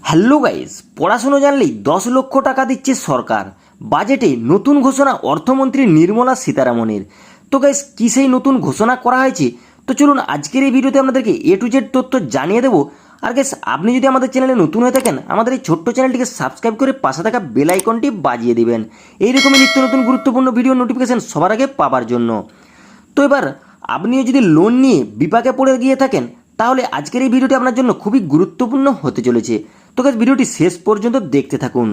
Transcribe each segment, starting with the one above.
Hello guys, পড়াশুনো জানলেই 10 লক্ষ টাকা দিচ্ছে সরকার। বাজেটে নতুন ঘোষণা অর্থমন্ত্রী নির্মলা সীতারামনের। তো গাইস, কী সেই নতুন ঘোষণা করা হয়েছে? তো চলুন আজকের এই ভিডিওতে আপনাদেরকে A to Z তথ্য জানিয়ে দেবো। আর গাইস, আপনি যদি আমাদের চ্যানেলে নতুন হয়ে থাকেন, আমাদের এই ছোট্ট চ্যানেলটিকে সাবস্ক্রাইব করে পাশে থাকা বেল আইকনটি বাজিয়ে দিবেন এইরকমই নিত্য নতুন গুরুত্বপূর্ণ ভিডিও নোটিফিকেশন সবার আগে পাওয়ার জন্য। তো এবার আপনিও যদি লোন নিয়ে বিপাকে পড়ে গিয়ে থাকেন, তাহলে আজকের এই ভিডিওটি আপনার জন্য খুবই গুরুত্বপূর্ণ হতে চলেছে। তো গাইস, ভিডিওটি শেষ পর্যন্ত দেখতে থাকুন।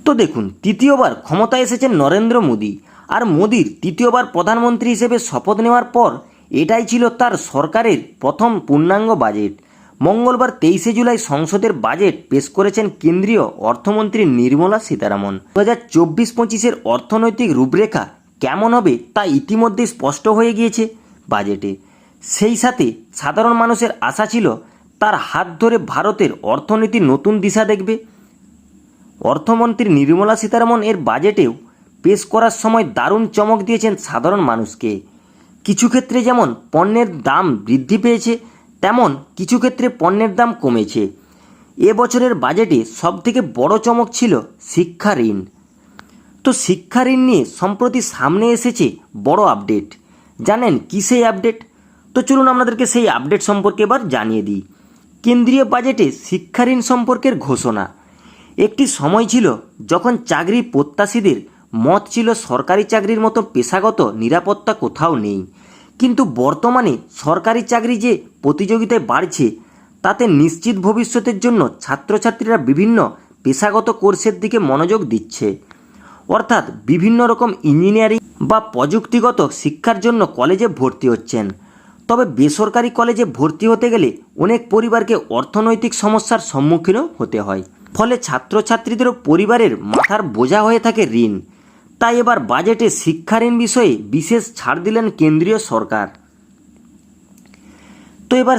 তো দেখুন, তৃতীয়বার ক্ষমতায় এসেছেন নরেন্দ্র মোদী। আর মোদীর তৃতীয়বার প্রধানমন্ত্রী হিসেবে শপথ নেওয়ার পর এটাই ছিল তার সরকারের প্রথম পূর্ণাঙ্গ বাজেট। মঙ্গলবার 23শে জুলাই সংসদের বাজেট পেশ করেছেন কেন্দ্রীয় অর্থমন্ত্রী নির্মলা সীতারামন। 2024-25-এর অর্থনৈতিক রূপরেখা কেমন হবে তা ইতিমধ্যেই স্পষ্ট হয়ে গিয়েছে বাজেটে। সেই সাথে সাধারণ মানুষের আশা ছিল তার হাত ধরে ভারতের অর্থনীতি নতুন দিশা দেখবে। অর্থমন্ত্রী নির্মলা সীতারামন এর বাজেটেও পেশ করার সময় দারুণ চমক দিয়েছেন সাধারণ মানুষকে। কিছু ক্ষেত্রে যেমন পণ্যের দাম বৃদ্ধি পেয়েছে, তেমন কিছু ক্ষেত্রে পণ্যের দাম কমেছে। এবছরের বাজেটে সবথেকে বড় চমক ছিল শিক্ষা ঋণ। তো শিক্ষা ঋণ নিয়ে সম্প্রতি সামনে এসেছে বড় আপডেট। জানেন কি সেই আপডেট? তো চলুন আপনাদেরকে সেই আপডেট সম্পর্কে এবার জানিয়ে দিই। কেন্দ্রীয় বাজেটে শিক্ষা ঋণ সম্পর্কের ঘোষণা। একটি সময় ছিল যখন চাকরি প্রত্যাশীদের মত ছিল সরকারি চাকরির মতো পেশাগত নিরাপত্তা কোথাও নেই। কিন্তু বর্তমানে সরকারি চাকরি যে প্রতিযোগিতায় বাড়ছে, তাতে নিশ্চিত ভবিষ্যতের জন্য ছাত্রছাত্রীরা বিভিন্ন পেশাগত কোর্সের দিকে মনোযোগ দিচ্ছে। অর্থাৎ বিভিন্ন রকম ইঞ্জিনিয়ারিং বা প্রযুক্তিগত শিক্ষার জন্য কলেজে ভর্তি হচ্ছেন। তবে বেসরকারি কলেজে ভর্তি হতে গেলে অনেক পরিবারকে অর্থনৈতিক সমস্যার সম্মুখীনও হতে হয়। ফলে ছাত্রছাত্রীদেরও পরিবারের মাথার বোঝা হয়ে থাকে ঋণ। তাই এবার বাজেটে শিক্ষা ঋণ বিষয়ে বিশেষ ছাড় দিলেন কেন্দ্রীয় সরকার। তো এবার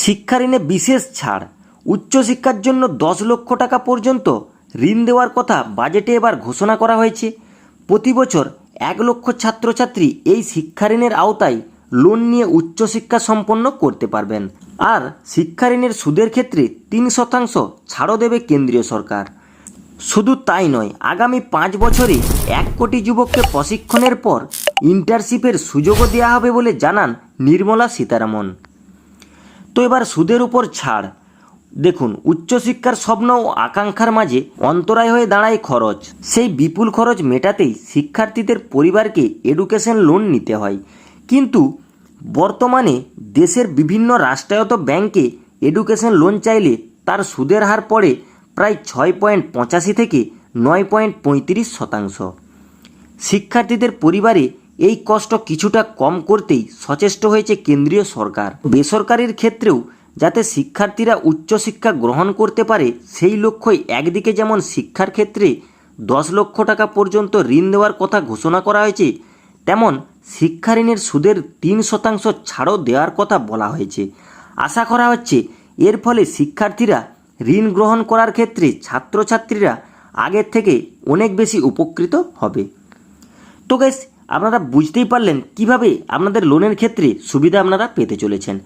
শিক্ষা ঋণে বিশেষ ছাড়। উচ্চশিক্ষার জন্য 10 লক্ষ টাকা পর্যন্ত ঋণ দেওয়ার কথা বাজেটে এবার ঘোষণা করা হয়েছে। প্রতি বছর 1 লক্ষ ছাত্রছাত্রী এই শিক্ষা ঋণের আওতায় লোন নিয়ে উচ্চশিক্ষা সম্পন্ন করতে পারবেন। আর শিক্ষা ঋণের সুদের ক্ষেত্রে 3% ছাড়ও দেবে কেন্দ্রীয় সরকার। শুধু তাই নয়, আগামী 5 বছরে 1 কোটি যুবককে প্রশিক্ষণের পর ইন্টার্নশিপের সুযোগও দেওয়া হবে বলে জানান নির্মলা সীতারামন। তো এবার সুদের উপর ছাড়। দেখুন, উচ্চশিক্ষার স্বপ্ন ও আকাঙ্ক্ষার মাঝে অন্তরায় হয়ে দাঁড়ায় খরচ। সেই বিপুল খরচ মেটাতেই শিক্ষার্থীদের পরিবারকে এডুকেশন লোন নিতে হয়। কিন্তু বর্তমানে দেশের বিভিন্ন রাষ্ট্রায়ত্ত ব্যাংকে এডুকেশন লোন চাইলে তার সুদের হার পড়ে প্রায় 6.85 থেকে 9.35%। শিক্ষার্থীদের পরিবারে এই কষ্ট কিছুটা কম করতেই সচেষ্ট হয়েছে কেন্দ্রীয় সরকার। বেসরকারির ক্ষেত্রেও যাতে শিক্ষার্থীরা উচ্চশিক্ষা গ্রহণ করতে পারে, সেই লক্ষ্যই একদিকে যেমন শিক্ষার ক্ষেত্রে 10 লক্ষ টাকা পর্যন্ত ঋণ দেওয়ার কথা ঘোষণা করা হয়েছে, তেমন শিক্ষা ঋণের সুদের 3% ছাড়ও দেওয়ার কথা বলা হয়েছে। আশা করা হচ্ছে এর ফলে শিক্ষার্থীরা ঋণ গ্রহণ করার ক্ষেত্রে ছাত্রছাত্রীরা আগের থেকে অনেক বেশি উপকৃত হবে। তো গাইস, আপনারা বুঝতেই পারলেন কিভাবে আপনাদের লোনের ক্ষেত্রে সুবিধা আপনারা পেতে চলেছেন।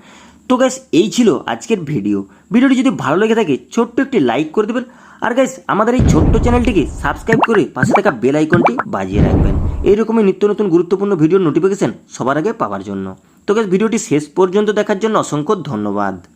তো গাইস, এই ছিল আজকের ভিডিওটি যদি ভালো লেগে থাকে ছোট্ট একটি লাইক করে দেবেন। আর গাইস, আমাদের এই ছোট্ট চ্যানেলটিকে সাবস্ক্রাইব করে পাশে থাকা বেল আইকনটি বাজিয়ে রাখবেন এইরকমই নিত্য নতুন গুরুত্বপূর্ণ ভিডিওর নোটিফিকেশন সবার আগে পাওয়ার জন্য। তো গাইস, ভিডিওটি শেষ পর্যন্ত দেখার জন্য অসংখ্য ধন্যবাদ।